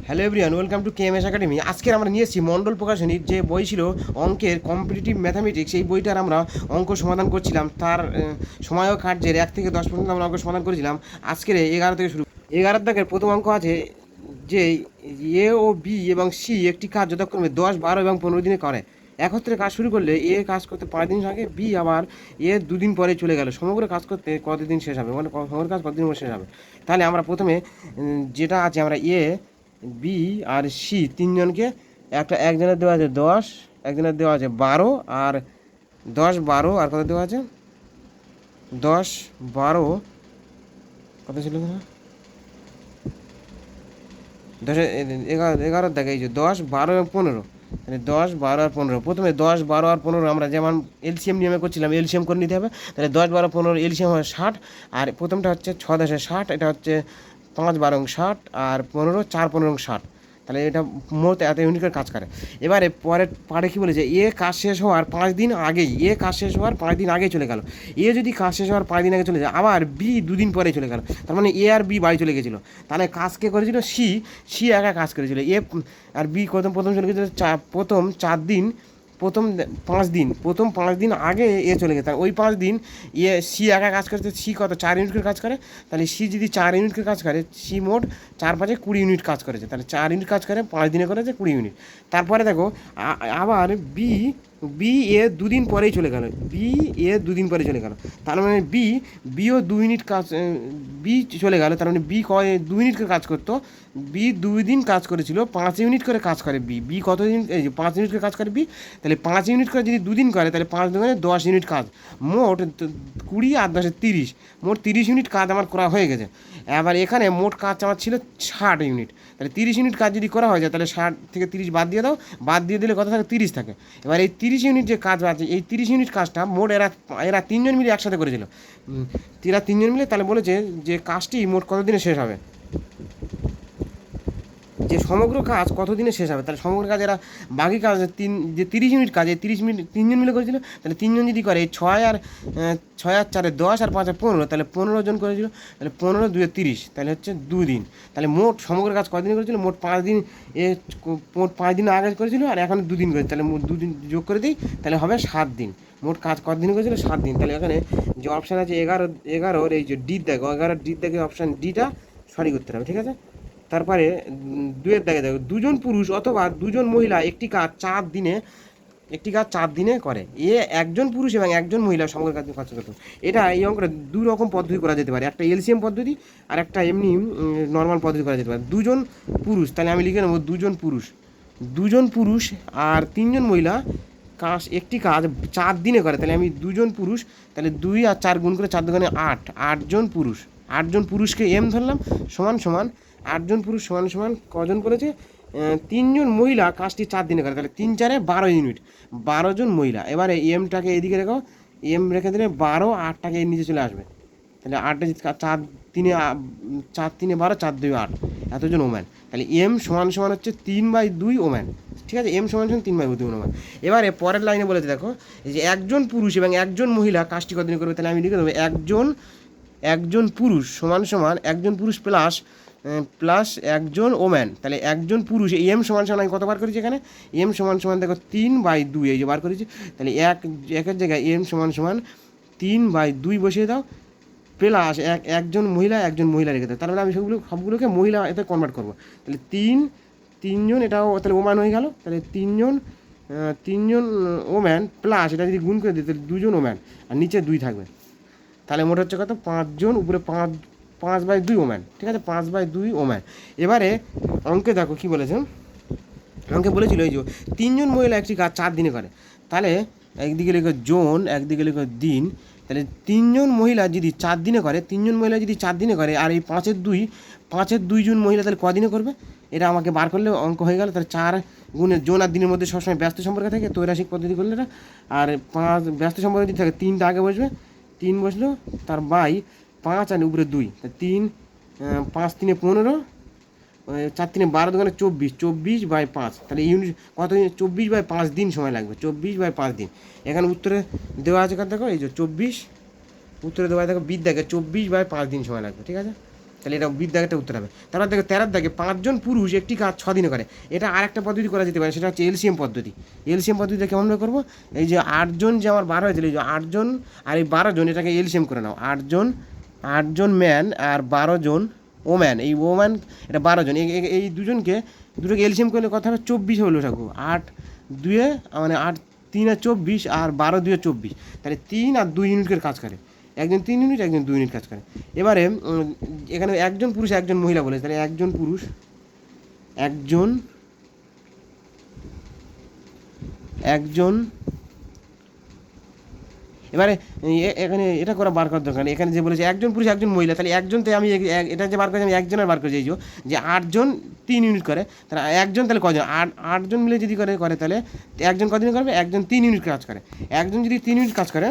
Hello everyone, welcome to KMS academy. আজকে আমরা নিয়ে এসেছি মণ্ডল প্রকাশনীর যে বই ছিল অঙ্কের কম্পিটিটিভ ম্যাথামেটিক্স। এই বইটার আমরা অঙ্ক সমাধান করছিলাম, তার সময় ও কার্যের 1 থেকে 10 পর্যন্ত আমরা অঙ্ক সমাধান করেছিলাম। আজকের 11 থেকে শুরু। 11 দাগের প্রথম অঙ্ক আছে যে এ ও বি এবং সি একটি কাজ যথাক্রমে 10, 12 এবং 15 দিনে করে। একত্রে কাজ শুরু করলে এ কাজ করতে 5 দিন আগে, বি আবার এ 2 দিন পরে চলে গেল। সমগ্র কাজ করতে কতদিন শেষ হবে, মানে সমগ্র কাজ কতদিন পরে শেষ হবে। তাহলে আমরা প্রথমে যেটা আছে, আমরা এ, বি আর সি তিনজনকে একজনের দেওয়া আছে 10, একজনের দেওয়া আছে 12, আর 10, 12 আর কত দেওয়া আছে 10, 12 কত ছিল না 10, 11 দেখে এই যে 10, 12 এবং 15, মানে 10, 12 আর 15। প্রথমে 10, 12 আর 15 আমরা যেমন এলসিএম নিয়মে করছিলাম, এলসিএম করে নিতে হবে। তাহলে 10, 12, 15 এলসিএম হয় 60, আর প্রথমটা হচ্ছে 6, 10, 60, এটা হচ্ছে 5, 12, 60, আর 15, 4, 15, 60। তাহলে এটা মোট এত ইউনিটের কাজ করে। এবারে পরের পারে কী বলেছে, এ কাজ শেষ হওয়ার 5 দিন আগেই, এ কাজ শেষ হওয়ার 5 দিন আগেই চলে গেল। এ যদি কাজ শেষ হওয়ার 5 দিন আগে চলে যায়, আবার বি 2 দিন পরে চলে গেল, তার মানে এ আর বি বাড়ি চলে গেছিলো। তাহলে কাজ কে করেছিল, সি। সি একা কাজ করেছিল। এ আর বি প্রথম চলে গেছিলো প্রথম 4 দিন, প্রথম 5 দিন আগে এ চলে গেছে। ওই 5 দিন এ সি একা কাজ করতে, সি কত 4 ইউনিটের কাজ করে। তাহলে সি যদি 4 ইউনিটের কাজ করে, সি মোট 4, 5, 20 ইউনিট কাজ করেছে। তাহলে 4 ইউনিট কাজ করে 5 দিনে করেছে 20 ইউনিট। তারপরে দেখো আবার বি, এ 2 দিন পরেই চলে গেল, বি এ 2 দিন পরে চলে গেল। তার মানে বিও 2 ইউনিট কাজ, বি চলে গেল। তার মানে বি 2 ইউনিট করে কাজ করতো, বি 2 দিন কাজ করেছিল, 5 ইউনিট করে কাজ করে বি। বি কত দিন, এই যে 5 ইউনিট করে কাজ করে বি। তাহলে 5 ইউনিট করে যদি 2 দিন করে, তাহলে 5 দুগুণে 10 ইউনিট কাজ, মোট 20 আর 10 30, মোট 30 ইউনিট কাজ আমার করা হয়ে গেছে। এবার এখানে মোট কাজ আমার ছিল 60 ইউনিট। তাহলে 30 ইউনিট কাজ যদি করা হয়ে যায়, তাহলে 60 থেকে 30 বাদ দিয়ে দাও, বাদ দিয়ে দিলে কত থাকে, 30 থাকে। এবার এই 30 ইউনিট যে কাজ আছে, এই 30 ইউনিট কাজটা মোট এরা 3 জন মিলে একসাথে করেছিল। এরা 3 জন মিলে তাহলে বলেছে যে কাজটি মোট কত দিনে শেষ হবে, যে সমগ্র কাজ কত দিনে শেষ হবে। তাহলে সমগ্র কাজ এরা বাকি কাজ যে 30 ইউনিট কাজ, এই 30 মিনিট 3 জন মিলে করেছিল। তাহলে 3 জন যদি করে, 6 আর 4 10 আর 5 আর 15, তাহলে 15 জন করেছিল। তাহলে 15, 2 30, তাহলে হচ্ছে 2 দিন। তাহলে মোট সমগ্র কাজ কদিনে করেছিল, মোট 5 দিন। মোট 5 দিন আগে করেছিল, আর এখন 2 দিন করেছে। তাহলে মোট 2 দিন যোগ করে দিই, তাহলে হবে 7 দিন। মোট কাজ কতদিন করেছিল, 7 দিন। তাহলে এখানে যে অপশান আছে 11 এই যে ডি দেখো, 11 ডি দেখে অপশান ডিটা সঠিক উত্তর হবে, ঠিক আছে। তারপরে 2-এর দাগে দেখো, 2 জন পুরুষ অথবা 2 জন মহিলা একটি কাজ 4 দিনে করে। একজন পুরুষ এবং একজন মহিলা সমগ্র কাজ করতে। এটা এই অঙ্কটা 2 রকম পদ্ধতি করা যেতে পারে, একটা এলসিএম পদ্ধতি আর একটা এমনি নর্মাল পদ্ধতি করা যেতে পারে। 2 জন পুরুষ, তাহলে আমি লিখে নেবো 2 জন পুরুষ আর 3 জন মহিলা একটি কাজ 4 দিনে করে। তাহলে আমি 2 জন পুরুষ, তাহলে 2 আর 4 গুণ করে 4 দুগুণে 8 জন পুরুষ। 8 জন পুরুষকে এম ধরলাম, সমান 8 জন পুরুষ সমান কজন করেছে, 3 জন মহিলা কাজটি 4 দিনে করে। তাহলে 3 4 12 ইউনিট, 12 জন মহিলা। এবারে এমটাকে এদিকে রেখো, এম রেখে দিলে 12, 8টাকে এর নিচে চলে আসবে। তাহলে 8 4 3 12, 4 2 8, এতজন ওম্যান। তাহলে এম সমান হচ্ছে 3/2 ওম্যান, ঠিক আছে। এম সমান 3/2 ওম্যান। এবারে পরের লাইনে বলেছে দেখো, এই যে একজন পুরুষ এবং একজন মহিলা কাজটি কতদিন করবে। তাহলে আমি লিখে দেবো একজন পুরুষ সমান একজন পুরুষ প্লাস একজন ওম্যান। তাহলে একজন পুরুষ, এম সমান আমি কতবার করেছি এখানে, এম সমান দেখো 3/2, এই যে বার করেছি। তাহলে একের জায়গায় এম সমান 3/2 বসিয়ে দাও, প্লাস একজন মহিলা রেখে দাও। তাহলে আমি সবগুলোকে মহিলা এতে কনভার্ট করবো। তাহলে তিনজন, এটাও তাহলে ওম্যান হয়ে গেল। তাহলে তিনজন ওম্যান প্লাস এটা যদি গুণ করে দিই, তাহলে 2 জন ওম্যান, আর নিচে 2 থাকবে। তাহলে মোট হচ্ছে কত, 5 জন, উপরে 5/2 ওম্যান, ঠিক আছে, 5/2 ওম্যান। এবারে অঙ্কে দেখো কী বলেছে, অঙ্কে বলেছিল এই যে 3 জন মহিলা একটি কাজ 4 দিনে করে। তাহলে একদিকে লিখো জোন, একদিকে লিখো দিন। তাহলে 3 জন মহিলা যদি 4 দিনে করে, 3 জন মহিলা যদি 4 দিনে করে, আর এই 5-এর 2 জন মহিলা তাহলে কদিনে করবে, এটা আমাকে বার করলে অঙ্ক হয়ে গেল। তাহলে 4 গুণে জোন আর দিনের মধ্যে সবসময় ব্যস্ত সম্পর্ক থাকে, ত্রৈরাশিক পদ্ধতি করলে এটা। আর 5 ব্যস্ত সম্পর্ক যদি থাকে, 3টা আগে বসবে, 3 বসলো, তার 5 আর উপরে 2, 3 5 3 15, 4 3 12 দোকানে 24/5। তাহলে ইউনিট কত, 24/5 দিন সময় লাগবে, 24/5 দিন। এখানে উত্তরে দেওয়া আছে, দেখো এই যে 24, উত্তরে দেওয়া দেখো বিদ্যাকে 24/5 দিন সময় লাগবে, ঠিক আছে। তাহলে এটা বিদ্যাগেরটা উত্তর হবে। তারপর দেখো 13 দাগে 5 জন পুরুষ একটি কাজ 6 দিনে করে। এটা আর একটা পদ্ধতি করা যেতে পারে, সেটা হচ্ছে এলসিএম পদ্ধতি। এলসিএম পদ্ধতিতে কেমনভাবে করবো, এই যে 8 জন যে আমার 12 হয়েছিল, এই যে 8 জন আর এই 12 জন, এটাকে এলসিএম করে নাও। 8 জন ম্যান আর 12 জন ওম্যান, এই ওম্যান এটা 12 জন, এই দুটোকে এলসিএম করলে কথা হবে 24 হলো থাকবো। 8 2 মানে 8 3 আর 24 আর 12 2 24, তাহলে 3 আর 2 ইউনিটের কাজ করে। একজন 3 ইউনিট, একজন 2 ইউনিট কাজ করে। এবারে এখানে একজন পুরুষ একজন মহিলা বলেছে, তাহলে একজন পুরুষ একজন এবারে এখানে এটা বার করার দরকার। এখানে যে বলেছে একজন পুরুষ একজন মহিলা, তাহলে একজনতে আমি এটা যে বার করেছি আমি একজনের বার করেছি, যে 8 জন 3 ইউনিট করে, তাহলে একজন তাহলে কজন, 8 জন মিলে যদি করে তাহলে একজন কদিন করবে, একজন 3 ইউনিট কাজ করে। একজন যদি 3 ইউনিট কাজ করে,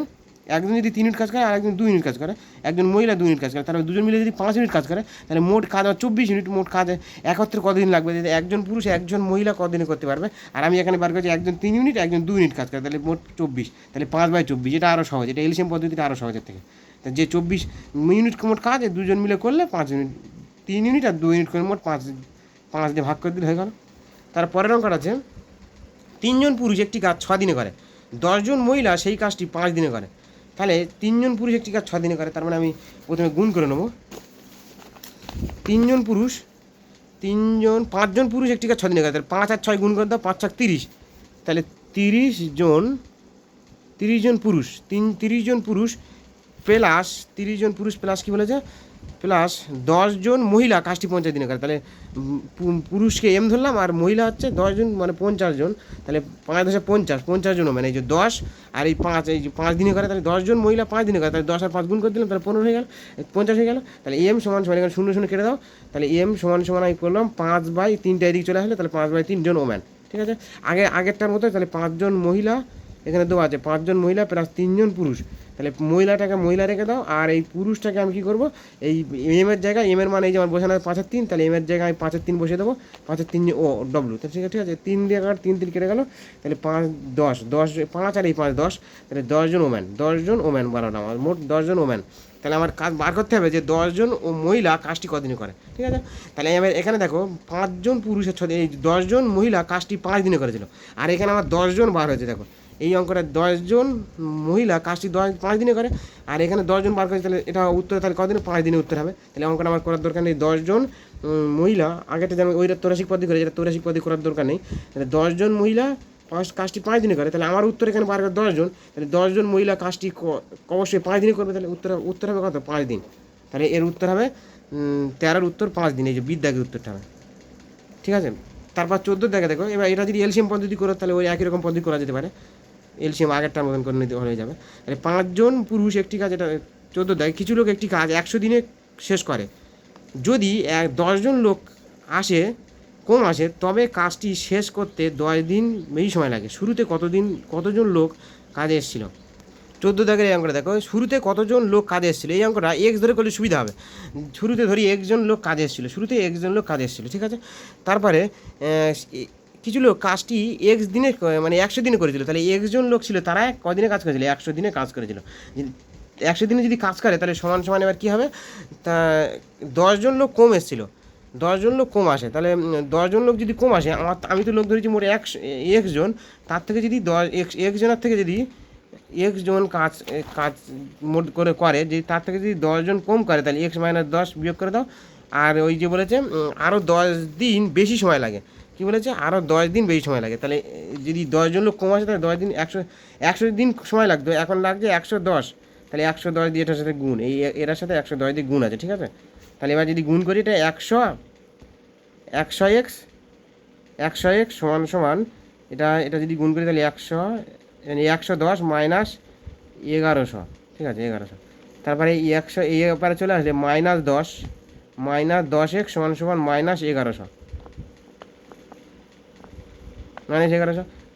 আর একজন 2 ইউনিট কাজ করে, একজন মহিলা 2 ইউনিট কাজ করে, তাহলে দুজন মিলে যদি 5 ইউনিট কাজ করে, তাহলে মোট কাজ 24 ইউনিট। মোট কাজ একত্রে কতদিন লাগবে, যদি একজন পুরুষ একজন মহিলা কতদিনে করতে পারবে। আর আমি এখানে বার করেছি একজন 3 ইউনিট একজন 2 ইউনিট কাজ করে, তাহলে মোট 24, তাহলে 5/24। এটা আরও সহজ, এটা এলসিএম পদ্ধতিটা আরও সহজের থেকে। যে 24 ইউনিট মোট কাজ দুজন মিলে করলে 5 ইউনিট, 3 ইউনিট আর 2 ইউনিট করে মোট 5 দিয়ে ভাগ করে দিলে হয়ে গেল। তারপরের অঙ্কটা আছে 3 জন পুরুষ একটি কাজ 6 দিনে করে, 10 জন মহিলা সেই কাজটি 5 দিনে করে। তাহলে 3 জন পুরুষ একটি কাজ 6 দিনে করে, তার মানে আমি প্রথমে গুণ করে নেব। 5 জন পুরুষ একটি কাজ 6 দিনে করে, তাহলে 5 আর 6 গুণ করে দাও, 5 6 30, তাহলে 30 জন পুরুষ 30 জন পুরুষ প্লাস কী বলেছে, প্লাস 10 জন মহিলা কাজটি 50 দিনে করে। তাহলে পুরুষকে এম ধরলাম আর মহিলা হচ্ছে 10 জন, মানে 50 জন, তাহলে 5 10 50 জন, মানে এই যে 10 আর এই 5, এই যে 5 দিনে করে, তাহলে 10 জন মহিলা 5 দিনে করে, তাহলে 10 আর 5 গুণ করে দিলাম, তাহলে 15 হয়ে গেল, 50 হয়ে গেল। তাহলে এম সমান এখানে 0 0 কেটে দাও, তাহলে এম সমান আমি করলাম 5/3 এদিকে চলে আসলে, তাহলে 5/3 জন ওম্যান। ঠিক আছে, আগেরটার মতো, তাহলে 5 জন মহিলা এখানে দেওয়া আছে, 5 জন মহিলা প্লাস 3 জন পুরুষ, তাহলে মহিলাটাকে মহিলা রেখে দাও, আর এই পুরুষটাকে আমি কী করবো, এই এমের জায়গায়, এমের মানে এই যে আমার বসানো 5/3, তাহলে এমের জায়গায় আমি 5/3 বসিয়ে দেবো, 5/3 ও ডব্লু, তো ঠিক আছে 3 দিয়ে 3 কেটে গেলো, তাহলে 5 10 5 আর এই 5 10, তাহলে 10 জন ওম্যান বানানো আমার মোট 10 জন ওম্যান। তাহলে আমার কাজ বার করতে হবে যে 10 জন মহিলা কাজটি কদিনে করে। ঠিক আছে, তাহলে আমি এখানে দেখো 5 জন পুরুষের 6 দিন, এই 10 জন মহিলা কাজটি 5 দিনে করেছিল, আর এখানে আমার 10 জন বার হয়েছে। দেখো এই অঙ্কটা 10 জন মহিলা কাজটি 5 দিনে করে, আর এখানে 10 জন বার করেছে, তাহলে এটা উত্তর, তাহলে কদিনে 5 দিনে উত্তর হবে। তাহলে অঙ্কটা আমার করার দরকার নেই, 10 জন মহিলা, আগেটা যেমন ওইটা তৌরাশিক পদ্ধতি করে, যেটা তৌরাশিক পদ্ধতি করার দরকার নেই। তাহলে 10 জন মহিলা কাজটি 5 দিনে করে, তাহলে আমার উত্তর এখানে বার করে 10 জন, তাহলে 10 জন মহিলা কাজটি অবশ্যই 5 দিনে করবে, তাহলে উত্তর হবে কত, 5 দিন। তাহলে এর উত্তর হবে 13-র উত্তর 5 দিন, এই যে বিদ্যাগের উত্তরটা হবে। ঠিক আছে, তারপর 14 দেখো, এবার এটা যদি এলসিএম পদ্ধতি করো, তাহলে ওই একই রকম পদ্ধতি করা যেতে পারে, এলসিএম আগেরটার মতন করে নিতে হয়ে যাবে। তাহলে 5 জন পুরুষ একটি কাজ, এটা 14 দেখে, কিছু লোক একটি কাজ 100 দিনে শেষ করে, যদি 10 জন লোক কম আসে, তবে কাজটি শেষ করতে 10 দিন বেশি সময় লাগে। শুরুতে কতজন লোক কাজে এসেছিল। 14 দাগের এই অঙ্কটা দেখো, শুরুতে কতজন লোক কাজে এসেছিলো, এই অঙ্কটা এক্স ধরে করলে সুবিধা হবে। শুরুতে ধরি একজন লোক কাজে এসেছিলো, ঠিক আছে। তারপরে কিছু লোক কাজটি এক্স দিনে, মানে 100 দিনে করেছিল, তাহলে 1 জন লোক ছিল, তারা কদিনে কাজ করেছিল, 100 দিনে কাজ করেছিল। 100 দিনে যদি কাজ করে, তাহলে সমান এবার কী হবে, তা 10 জন লোক কম এসেছিলো, 10 জন লোক কম আসে, তাহলে 10 জন লোক যদি কম আসে, আমি তো লোক ধরেছি মোট 1 জন, তার থেকে যদি 1 জনের থেকে যদি 1 জন কাজ মোট করে যদি তার থেকে যদি 10 জন কম করে, তাহলে x - 10 বিয়োগ করে দাও। আর ওই যে বলেছে আরও 10 দিন বেশি সময় লাগে, কী বলেছে, আরও 10 দিন বেশি সময় লাগে। তাহলে যদি 10 জন লোক কম আসে, তাহলে 10 দিন 100 দিন সময় লাগতো, এখন লাগছে 110, তাহলে 110 দিয়ে এটার সাথে গুণ, এটার সাথে 110 দিয়ে গুণ আছে। ঠিক আছে, তাহলে এবার যদি গুণ করি, এটা 100x সমান এটা যদি গুণ করি, তাহলে 110 মাইনাস 1100, ঠিক আছে 1100। তারপরে এই 100 এই ব্যাপারে চলে আসলে -10x সমান -1100,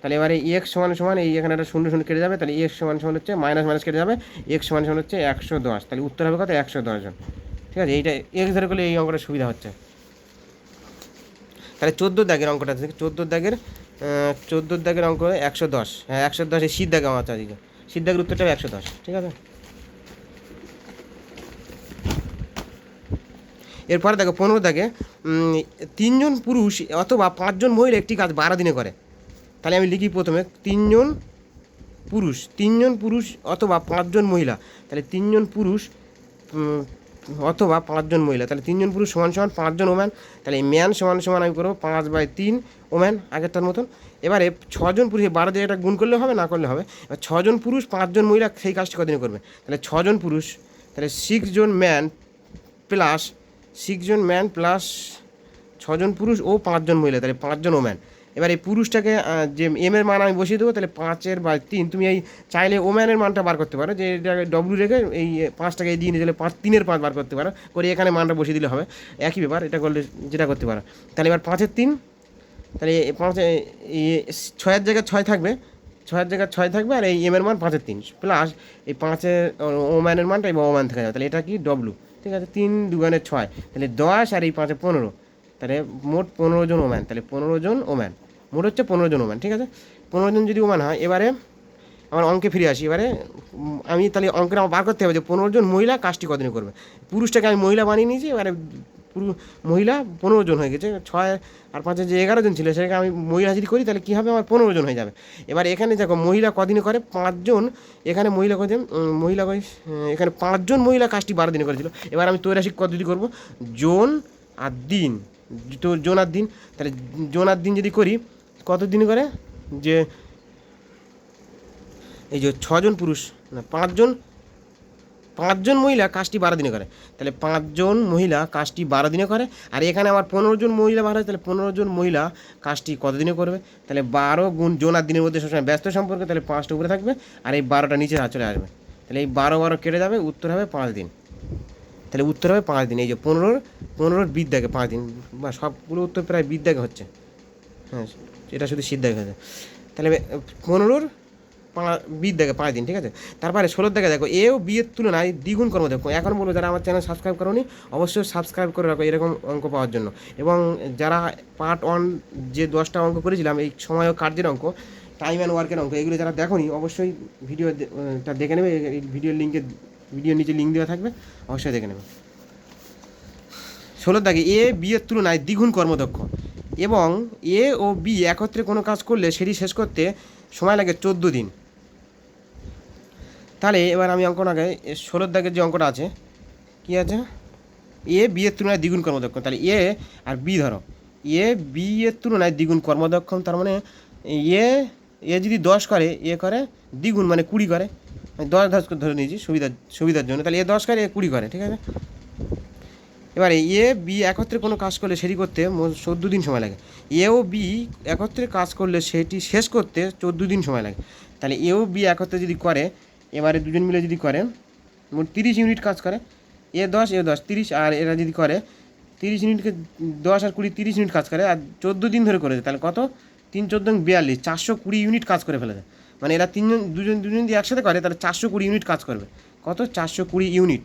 তাহলে এবারে এক্স সমান এই এখানে একটা 0 0 কেটে যাবে, তাহলে এক্স সমান হচ্ছে মাইনাস কেটে যাবে, এক্স সমান হচ্ছে 110, তাহলে উত্তর হবে কত, 110 জন। ঠিক আছে, এইটা এক্স ধরে করলে এই অঙ্কটা সুবিধা হচ্ছে। তাহলে 14 দাগের অঙ্কটা থেকে 14 দাগের অঙ্ক 110, হ্যাঁ 110 এই শীত দাগে আমার চারিদিকে, শীত দাগের উত্তরটা 110। ঠিক আছে, এরপরে দেখো 15 দাগে 3 জন পুরুষ অথবা 5 জন মহিলা একটি কাজ 12 দিনে করে। তাহলে আমি লিখি প্রথমে 3 জন পুরুষ অথবা 5 জন মহিলা। তাহলে 3 জন পুরুষ অথবা 5 জন মহিলা। তাহলে 3 জন পুরুষ সমান সমান 5 জন ওম্যান। তাহলে এই ম্যান সমান সমান আমি করবো 5/3 ওম্যান আগেরটার মতন। এবারে 6 জন পুরুষ 12 দিয়ে এটা গুণ করলে হবে, না করলে হবে। এবার 6 জন পুরুষ 5 জন মহিলা সেই কাজটি কদিনে করবে? তাহলে 6 জন পুরুষ, তাহলে 6 জন ম্যান প্লাস 6 জন পুরুষ ও 5 জন মহিলা, তাহলে 5 জন ওম্যান। এবার এই পুরুষটাকে যে এম এর মান আমি বসিয়ে দেবো, তাহলে 5/3। তুমি এই চাইলে ওম্যানের মানটা বার করতে পারো, যে এটাকে ডব্লু রেখে এই 5টাকে দিয়ে নিয়ে গেলে 3/5 বার করতে পারো, করে এখানে মানটা বসিয়ে দিলে হবে, একই ব্যাপার। এটা করলে যেটা করতে পারো। তাহলে এবার 5/3, তাহলে 6-এর জায়গায় 6 থাকবে, 6-এর জায়গায় 6 থাকবে, আর এই এম এর মান 5/3 প্লাস এই 5-এর ওম্যানের মানটা এই ওম্যান থেকে যাবে। তাহলে এটা কি ডব্লু, ঠিক আছে। 3 দুগুণে 6, তাহলে 10 আর এই 5-এ 15, তাহলে মোট 15 জন ওম্যান। তাহলে 15 জন ওম্যান, মোট হচ্ছে 15 জন ওম্যান, ঠিক আছে। 15 জন যদি ওম্যান হয়, এবারে আমার অঙ্কে ফিরে আসি। এবারে আমি তাহলে অঙ্কের আমার বার করতে হবে যে 15 জন মহিলা কাজটি কদিনে করবে। পুরুষটাকে আমি মহিলা বানিয়ে নিয়েছি, এবারে মহিলা 15 জন হয়ে গেছে। 6 আর 5 যে 11 জন ছিল, সেটাকে আমি মহিলা যদি করি তাহলে কী হবে, আমার 15 জন হয়ে যাবে। এবার এখানে দেখো মহিলা কদিনে করে, 5 জন। এখানে মহিলা কদিন, মহিলা কই, এখানে 5 জন মহিলা কাজটি 12 দিনে করেছিল। এবার আমি তৈরাসিক পদ্ধতি করবো, জন আর দিন, তো জন আর দিন। তাহলে জন আর দিন যদি করি কত দিন করে, যে এই যে 6 জন পুরুষ না 5 জন মহিলা কাজটি 12 দিনে করে। তাহলে 5 জন মহিলা কাজটি 12 দিনে করে। আর এখানে আমার 15 জন মহিলা বার হয়, তাহলে 15 জন মহিলা কাজটি কত দিনে করবে? তাহলে 12 গুণ জন আর দিনের মধ্যে সবসময় ব্যস্ত সম্পর্কে, তাহলে 5টা উপরে থাকবে আর এই 12টা নিচে চলে আসবে। তাহলে এই 12 কেটে যাবে, উত্তর হবে 5 দিন। তাহলে উত্তর হবে 5 দিন। এই যে 15 বিদ্যাকে 5 দিন, বা সবগুলো উত্তর প্রায় বিদ্যাকে হচ্ছে, হ্যাঁ এটা শুধু সিদ্ধাকে হচ্ছে। তাহলে 15 বিদ্যাকে 5 দিন, ঠিক আছে। তারপরে 16 দেখে দেখো, এ ও বি এর তুলনায় দ্বিগুণ কর্মদক্ষ। এখন বলো, যারা আমার চ্যানেল সাবস্ক্রাইব করোনি অবশ্যই সাবস্ক্রাইব করে রাখো এরকম অঙ্ক পাওয়ার জন্য। এবং যারা পার্ট 1 যে 10টা অঙ্ক করেছিলাম, এই সময় ও কার্যের অঙ্ক, টাইম অ্যান্ড ওয়ার্কের অঙ্ক, এগুলো যারা দেখোনি অবশ্যই ভিডিওটা দেখে নেবে। এই ভিডিওর নিচে লিঙ্ক দেওয়া থাকবে, অবশ্যই দেখে নেবে। 16 দেখে, এ বি এর তুলনায় দ্বিগুণ কর্মদক্ষ এবং এ ও বি একত্রে কোনো কাজ করলে সেটি শেষ করতে সময় লাগে 14 দিন। তাহলে এবার আমি অঙ্কটাকে 16 দাগের যে অঙ্কটা আছে, কী আছে, এ বি এর তুলনায় দ্বিগুণ কর্মদক্ষম। তাহলে এ আর বি ধরো, এ বি এর তুলনায় দ্বিগুণ কর্মদক্ষম, তার মানে এ যদি 10 করে, এ করে দ্বিগুণ, মানে 20 করে। 10 ধরে নিয়েছি সুবিধার জন্য। তাহলে এ 10 করে, এ 20 করে, ঠিক আছে। এবারে এ বি একত্রে কোনো কাজ করলে সেটি করতে 14 দিন সময় লাগে। এ ও বি একত্রে কাজ করলে সেটি শেষ করতে 14 দিন সময় লাগে। তাহলে এ ও বি একত্রে যদি করে, এবারে দুজন মিলে যদি করে, মোট 30 ইউনিট কাজ করে। এ 10 30, আর এরা যদি করে 30 ইউনিটকে 10 আর 20 30 ইউনিট কাজ করে, আর 14 দিন ধরে করেছে। তাহলে কত, 3 14 42, 420 ইউনিট কাজ করে ফেলেছে। মানে এরা দুজন যদি একসাথে করে, তাহলে 420 ইউনিট কাজ করবে। কত, 420 ইউনিট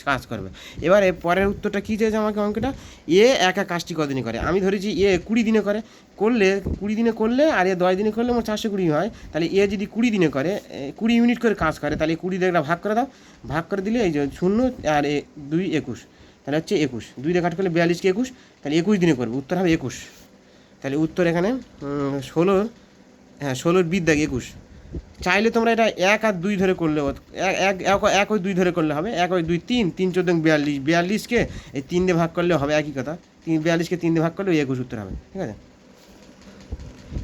কাজ করবে। এবারে পরের উত্তরটা কী চেয়েছে আমাকে অঙ্কটা, এ একা কাজটি কদিনে করে। আমি ধরেছি এ 20 দিনে করে, 20 দিনে করলে, আর এ 10 দিনে করলে মোট 420 হয়। তাহলে এ যদি 20 দিনে করে, 20 ইউনিট করে কাজ করে, তাহলে 20 দিয়ে ভাগ করে দাও, ভাগ করে দিলে এই যে 0 আর 2 21, তাহলে হচ্ছে 21, 2 দিয়ে কাট করলে 42 কে 21, তাহলে 21 দিনে করবে, উত্তর হবে 21। তাহলে উত্তর এখানে 16 বিদ্যা 21। চাইলে তোমরা এটা 1 আর 2 ধরে করলে, 1 আর 2 ধরে করলে হবে, 1 আর 2 3, 3 14 42, 42কে এই 3 দিয়ে ভাগ করলে হবে, একই কথা। 42কে 3 দিয়ে ভাগ করলে 21 উত্তর হবে, ঠিক আছে।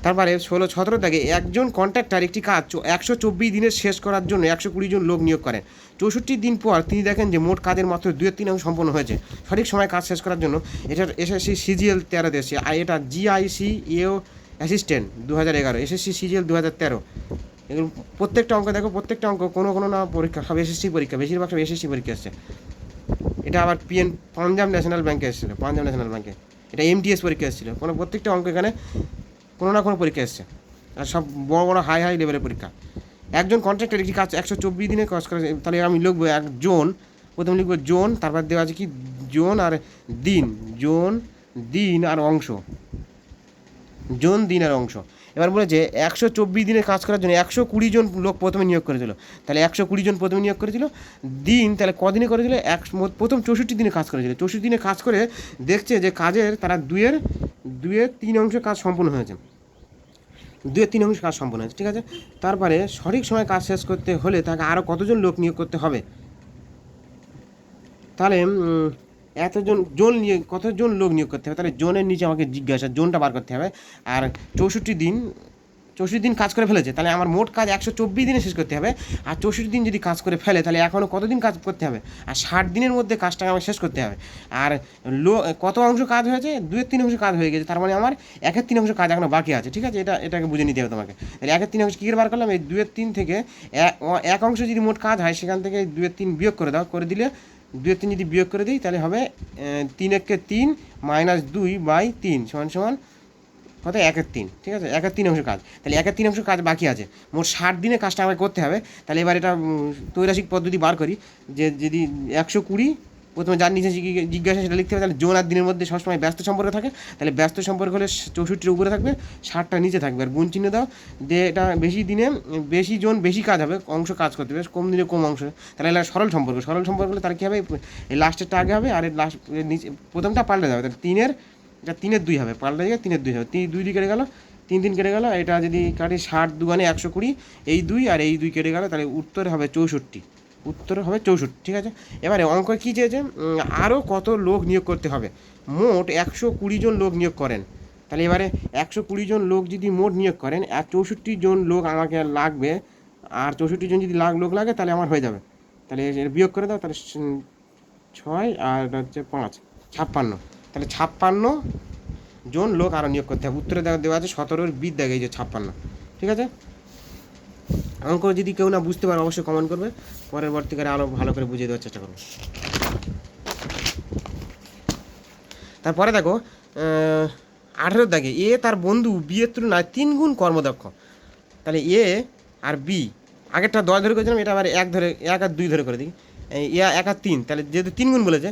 তারপরে 16 17 থেকে, একজন কন্ট্রাক্টর একটি কাজ 124 দিনে শেষ করার জন্য 120 জন লোক নিয়োগ করেন। 64 দিন পর তিনি দেখেন যে মোট কাজের মাত্র 2/3 সম্পন্ন হয়েছে। সঠিক সময় কাজ শেষ করার জন্য এটার এসএসসি সিজিএল 13 দেশে, আর এটা জিআইসি এও অ্যাসিস্ট্যান্ট 2011, এসএসসি সিজিএল 2013। এগুলো প্রত্যেকটা অঙ্ক দেখো, প্রত্যেকটা অঙ্ক কোনো না পরীক্ষা, সব এসএসসি পরীক্ষা, বেশিরভাগ সব এসএসসি পরীক্ষা এসছে। এটা আবার পাঞ্জাব ন্যাশনাল ব্যাংকে এসেছিলো, পাঞ্জাব ন্যাশনাল ব্যাংকে। এটা এমটিএস পরীক্ষা এসেছিলো। প্রত্যেকটা অঙ্ক এখানে কোনো না কোনো পরীক্ষা এসছে, আর সব বড় হাই লেভেলের পরীক্ষা। একজন কন্ট্রাক্টর একটি কাজ 124 দিনে কাজ করে। তাহলে আমি লিখবো একজন, প্রথমে লিখবো জন, তারপর দেওয়া আছে কি জন আর দিন, জন দিন আর অংশ, জন দিনের অংশ। এবার বলেছে 124 দিনের কাজ করার জন্য 120 জন লোক প্রথমে নিয়োগ করেছিল। তাহলে 120 জন প্রথমে নিয়োগ করেছিল, দিন তাহলে কদিনে করেছিল, প্রথম 64 দিনে কাজ করেছিল। 64 দিনে কাজ করে দেখছে যে কাজের তারা দুইয়ের 3 অংশ কাজ সম্পূর্ণ হয়েছে, 2/3 অংশ কাজ সম্পূর্ণ হয়েছে, ঠিক আছে। তারপরে সঠিক সময় কাজ শেষ করতে হলে তাকে আরও কতজন লোক নিয়োগ করতে হবে, তাহলে কতজন লোক নিয়োগ করতে হবে, তাহলে জনের নিচে আমাকে জিজ্ঞাসা জোনটা বার করতে হবে। আর 64 দিন কাজ করে ফেলেছে, তাহলে আমার মোট কাজ 124 দিনে শেষ করতে হবে। আর 64 দিন যদি কাজ করে ফেলে তাহলে এখনও কতদিন কাজ করতে হবে, আর 60 দিনের মধ্যে কাজটাকে আমাকে শেষ করতে হবে। আর কত অংশ কাজ হয়েছে, 2/3 অংশ কাজ হয়ে গেছে, তার মানে আমার 1/3 অংশ কাজ এখনও বাকি আছে, ঠিক আছে। এটাকে বুঝে নিতে হবে তোমাকে। তাহলে 1/3 অংশ কী করে বার করলাম, এই 2/3 থেকে এক অংশ যদি মোট কাজ হয় সেখান থেকে 2/3 বিয়োগ করে দাও, করে দিলে 2/3 যদি বিয়োগ করে দিই তাহলে হবে 3 - 2/3 সমান কত, 1/3, ঠিক আছে। 1/3 অংশ কাজ, তাহলে 1/3 অংশ কাজ বাকি আছে, মোট 60 দিনে কাজটা আমাকে করতে হবে। তাহলে এবার এটা ত্রৈরাশিক পদ্ধতি বার করি, যে যদি 120 প্রথমে যার নিচে জিজ্ঞাসা সেটা লিখতে হবে, তাহলে জন আর দিনের মধ্যে সবসময় ব্যস্ত সম্পর্ক থাকে, তাহলে ব্যস্ত সম্পর্ক হলে 64 উপরে থাকবে, 60টা নিচে থাকবে। আর গুণ চিহ্ন দাও, যে এটা বেশি দিনে বেশি জন বেশি কাজ হবে, অংশ কাজ করতে হবে, কম দিনে কম অংশ, তাহলে এটা সরল সম্পর্ক হলে তার কী হবে, এই লাস্টেরটা আগে হবে আর লাস্ট নিচে প্রথমটা পাল্টে যাবে, তাহলে 3-এর 2 হবে, পাল্টে গিয়ে 3-এর 2 হবে, 2 কেটে গেল, 3 কেটে গেল, এটা যদি কাটি 60 2 = 120, এই 2 আর এই 2 কেটে গেল, তাহলে উত্তর হবে 64, উত্তর হবে 64, ঠিক আছে। এবারে অঙ্ক কী চেয়েছে, আরও কত লোক নিয়োগ করতে হবে, মোট 120 জন লোক নিয়োগ করেন। তাহলে এবারে 120 জন লোক যদি মোট নিয়োগ করেন, আর 64 জন লোক আমাকে লাগবে, আর 64 জন যদি লোক লাগে তাহলে আমার হয়ে যাবে। তাহলে বিয়োগ করে দাও, তাহলে 6 আর হচ্ছে 5 56, তাহলে 56 জন লোক আরও নিয়োগ করতে হবে। উত্তরে দেওয়া আছে 17-এর বিদ দেখে, এই যে 56, ঠিক আছে। অঙ্ক যদি কেউ না বুঝতে পারে অবশ্যই কমেন্ট করবে, পরবর্তীকালে আরও ভালো করে বুঝিয়ে দেওয়ার চেষ্টা করবো। তারপরে দেখো 18 দাগে, এ তার বন্ধু বি এর তুলনায় 3 গুণ কর্মদক্ষ। তাহলে এ আর বি, আগেরটা 10 ধরে করেছিলাম, এটা আবার 1 আর 2 ধরে করে দিই, এ 1 আর 3, তাহলে যেহেতু 3 গুণ বলেছে,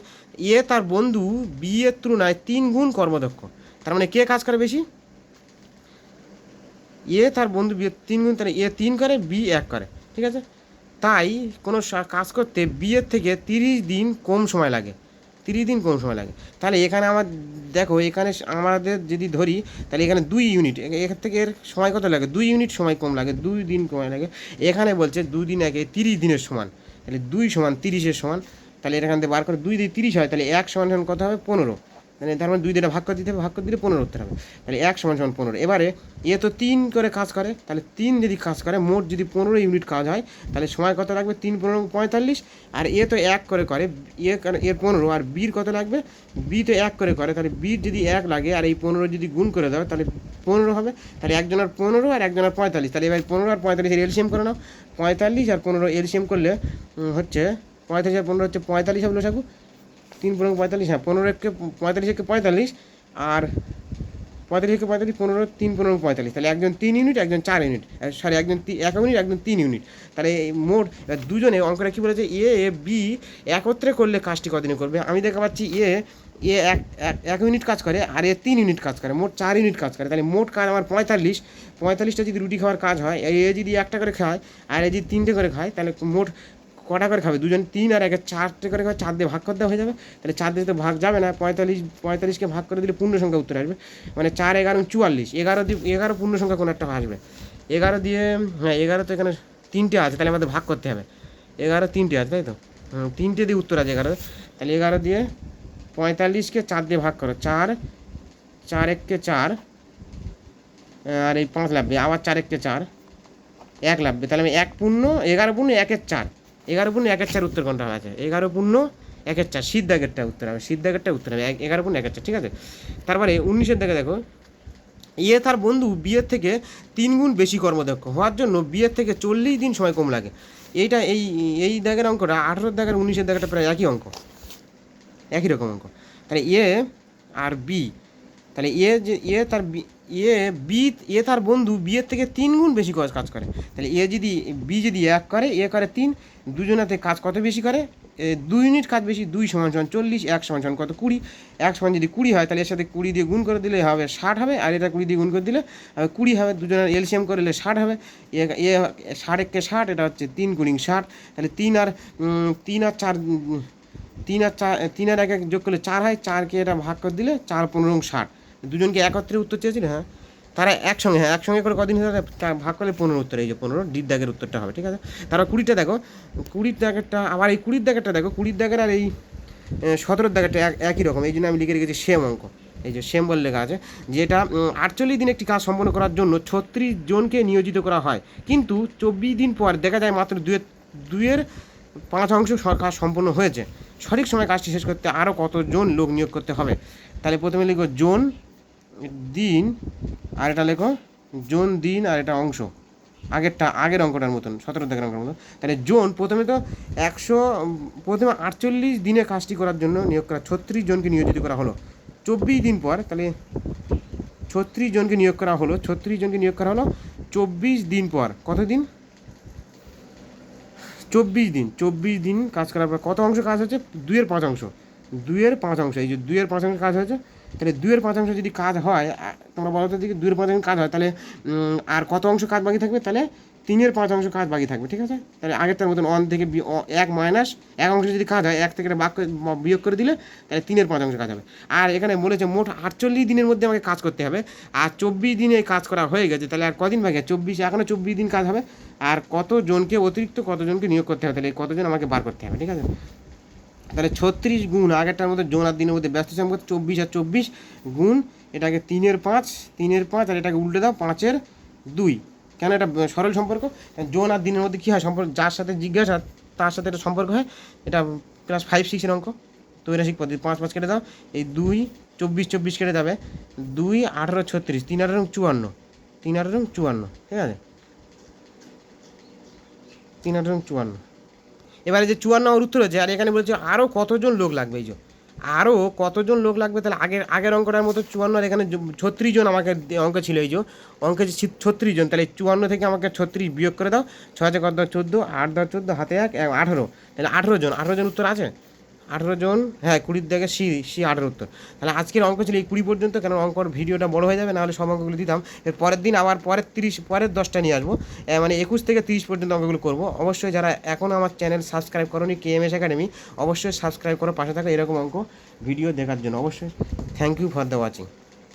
এ তার বন্ধু বি এর তুলনায় 3 গুণ কর্মদক্ষ, তার মানে কে কাজ করে বেশি, এ তার বন্ধু বি এর 3 গুণ, তাহলে এ 3 করে, বি 1 করে, ঠিক আছে। তাই কোনো কাজ করতে বি এর থেকে 30 দিন কম সময় লাগে, 30 দিন কম সময় লাগে। তাহলে এখানে আমার দেখো, এখানে আমাদের যদি ধরি তাহলে এখানে 2 ইউনিট, এখান থেকে এর সময় কত লাগে, 2 ইউনিট সময় কম লাগে, 2 দিন সময় লাগে। এখানে বলছে 2 দিন আগে 30 দিনের সমান, তাহলে 2 = 30-এর সমান, তাহলে এখান থেকে বার করে 2 দিয়ে 30 হয়, তাহলে 1 = কত হবে, 15, মানে তার মানে 2 দিয়ে ভাগ করে দিতে হবে, ভাগ করে দিলে 15 উত্তর হবে। তাহলে 1 = 15। এবারে এ তো 3 করে কাজ করে, তাহলে 3 যদি কাজ করে, মোট যদি 15 ইউনিট কাজ হয়, তাহলে সময় কত লাগবে, 3 × 15 = 45। আর এ তো 1 করে এর 15, আর বির কত লাগবে, বি তো 1 করে, তাহলে বির যদি 1 লাগে আর এই 15 যদি গুণ করে দাও তাহলে 15 হবে। তাহলে একজনের 15 আর একজনের 45, তাহলে এবার 15 আর 45 এলসিএম করে নাও, 45 আর 15 এলসিএম করলে হচ্ছে 45 আর 15 হচ্ছে 45 হবে, লসাগু 3 × 45, হ্যাঁ 15 45 45, আর 45 45, 15 3 × 15 45, তাহলে একজন 3 ইউনিট, একজন 4 ইউনিট, সরি একজন 1 ইউনিট, একজন 3 ইউনিট। তাহলে মোট দুজনে অঙ্কটা কী বলেছে, এ বি একত্রে করলে কাজটি কদিনে করবে। আমি দেখা পাচ্ছি এ 1 ইউনিট কাজ করে আর এ 3 ইউনিট কাজ করে, মোট 4 ইউনিট কাজ করে। তাহলে মোট কাজ আমার 45টা যদি রুটি খাওয়ার কাজ হয়, এ যদি 1টা করে খায় আর এ যদি 3টে করে খায়, তাহলে মোট কটা করে খাবে, দুজন 3 আর 1 4টে করে খাবে, 4 দিয়ে ভাগ করতে হয়ে যাবে। তাহলে 4 দিয়ে তো ভাগ যাবে না, 45কে ভাগ করে দিলে পূর্ণ সংখ্যা উত্তর আসবে, মানে 4 11 44, 11 পূর্ণ সংখ্যা কোনো একটা আসবে, 11 দিয়ে, হ্যাঁ 11 তো এখানে 3টে আছে, তাহলে আমাদের ভাগ করতে হবে, 11 3টে আছে, তাই তো, 3টে দিয়ে উত্তর আছে 11, তাহলে 11 দিয়ে 45কে 4 দিয়ে ভাগ করো, 4 1 4, আর এই 5 লাগবে, আবার 4 1 4, 1 লাগবে, তাহলে আমি 11 পূর্ণ 1 এর 4, 11 পূর্ণ 1 এর 4 উত্তর কোনটা আছে, 11 পূর্ণ 1 এর 4, সিদ্ধ দাগেরটা উত্তর হবে, সিদ্ধ দাগেরটা উত্তর হবে 11 পূর্ণ 1 এর 4, ঠিক আছে। তারপরে 19-এর দাগে দেখো, এ তার বন্ধু বি এর থেকে 3 গুণ বেশি কর্মদক্ষ হওয়ার জন্য বি এর থেকে 40 দিন সময় কম লাগে। এইটা এই দাগের অঙ্কটা 18 দাগের 19-এর দাগেরটা প্রায় একই অঙ্ক, একই রকম অঙ্ক। তাহলে এ আর বি, তাহলে এ তার বন্ধু বি এর থেকে 3 গুণ বেশি কাজ করে। তাহলে বি যদি 1 করে, এ করে 3, দুজনাতে কাজ কত বেশি করে, 2 ইউনিট কাজ বেশি, 2 সমান সমান 40, 1 সমান সমান কত 20, 1 সমান যদি 20 হয় তাহলে এর সাথে 20 দিয়ে গুণ করে দিলে হবে 60 হবে, আর এটা 20 দিয়ে গুণ করে দিলে হবে 20 হবে, দুজনের এলসিএম করে দিলে 60 হবে, 60 কে 60, এটা হচ্ছে 3 গুণিং 60, তাহলে 3 আর 4 3 আর 1 যোগ করলে 4 হয়, 4কে এটা ভাগ করে দিলে 4 15 60, দুজনকে একত্রে উত্তর চেয়েছিল। হ্যাঁ তারা একসঙ্গে করে কদিন হয়ে ভাগ করলে 15 উত্তর, এই যে 15 ডির দাগের উত্তরটা হবে, ঠিক আছে। তারা 20টা দেখো, 20 দাগেরটা আবার এই 20 দাগেরটা দেখো, 20 দাগের আর এই 17 দাগেরটা একই রকম, এই জন্য আমি লিখে রেখেছি সেম অঙ্ক, এই যে সেম বলে লেখা আছে, যেটা 48 দিন একটি কাজ সম্পন্ন করার জন্য 36 জনকে নিয়োজিত করা হয়, কিন্তু 24 দিন পর দেখা যায় মাত্র 2/5 কাজ সম্পন্ন হয়েছে। সঠিক সময় কাজটি শেষ করতে আরও কতজন লোক নিয়োগ করতে হবে? তাহলে প্রথমে লিখো জন, দিন, আর এটা লেখো জন, দিন, আর এটা অংশ, আগের অঙ্কটার মতন 17 দাগের অঙ্কের মতন। তাহলে জন প্রথমে তো 48 দিনে কাজটি করার জন্য নিয়োগ করা 36 জনকে নিয়োজিত করা হলো। 24 দিন পর তাহলে 36 জনকে নিয়োগ করা হলো, 24 দিন পর, কত দিন? 24 দিন কাজ করার পর কত অংশ কাজ হচ্ছে? 2/5 অংশ, এই যে 2/5 অংশ কাজ হয়েছে। তাহলে 2/5 অংশ যদি কাজ হয়, তোমরা বলো তো দিকে 2/5 অংশ কাজ হয়, তাহলে আর কত অংশ কাজ বাকি থাকবে? তাহলে 3/5 অংশ কাজ বাকি থাকবে, ঠিক আছে। তাহলে আগেরটার মতন 1 থেকে 1 মাইনাস 1 অংশ যদি কাজ হয়, 1 থেকে বিয়োগ করে দিলে তাহলে 3/5 অংশ কাজ হবে। আর এখানে বলেছে মোট 48 দিনের মধ্যে আমাকে কাজ করতে হবে, আর 24 দিনে কাজ করা হয়ে গেছে, তাহলে আর কদিন বাকি? 24, এখনও 24 দিন কাজ হবে, আর কতজনকে অতিরিক্ত কতজনকে নিয়োগ করতে হবে, তাহলে কতজন আমাকে বার করতে হবে, ঠিক আছে। তাহলে 36 গুণ আগেরটার মধ্যে জন আর দিনের মধ্যে ব্যস্ত সম্পর্ক 24 আর 24 গুণ এটাকে 3/5 আর এটাকে উল্টে দাও 5/2, কেন এটা সরল সম্পর্ক, জন আর দিনের মধ্যে কী হয় সম্পর্ক, যার সাথে জিজ্ঞাসা তার সাথে এটা সম্পর্ক হয়, এটা ক্লাস 5-6 অঙ্ক, তৈরাসিক পদ্ধতি। 5 কেটে দাও, এই 2 24 কেটে যাবে, 2 18 36, 3 18 54, 3 18 54, ঠিক আছে, 3 18 54। এবারে যে 54 আমার উত্তর হচ্ছে, আর এখানে বলছে আরও কতজন লোক লাগবে, এই যে আরও কতজন লোক লাগবে, তাহলে আগের অঙ্কটার মতো 54 আর এখানে 36 জন আমাকে অঙ্ক ছিল, এই যে অঙ্কে 36 জন, তাহলে 54 থেকে আমাকে 36 বিয়োগ করে দাও, 6 কত 14, 8 10 14, হাতে 1 18, তাহলে 18 জন উত্তর আছে, 18 জন, হ্যাঁ 20 থেকে সি 18 উত্তর। তাহলে আজকের অঙ্ক ছিল এই 20 পর্যন্ত, কারণ অঙ্কর ভিডিওটা বড় হয়ে যাবে, নাহলে সব অঙ্কগুলো দিতাম। এর পরের দিন আবার পরের 10টা নিয়ে আসবো, মানে 21 থেকে 30 পর্যন্ত অঙ্কগুলো করবো। অবশ্যই যারা এখনও আমার চ্যানেল সাবস্ক্রাইব করোনি KMS একাডেমি, অবশ্যই সাবস্ক্রাইব করো, পাশে থাকো এরকম অঙ্ক ভিডিও দেখার জন্য। অবশ্যই thank you for the watching.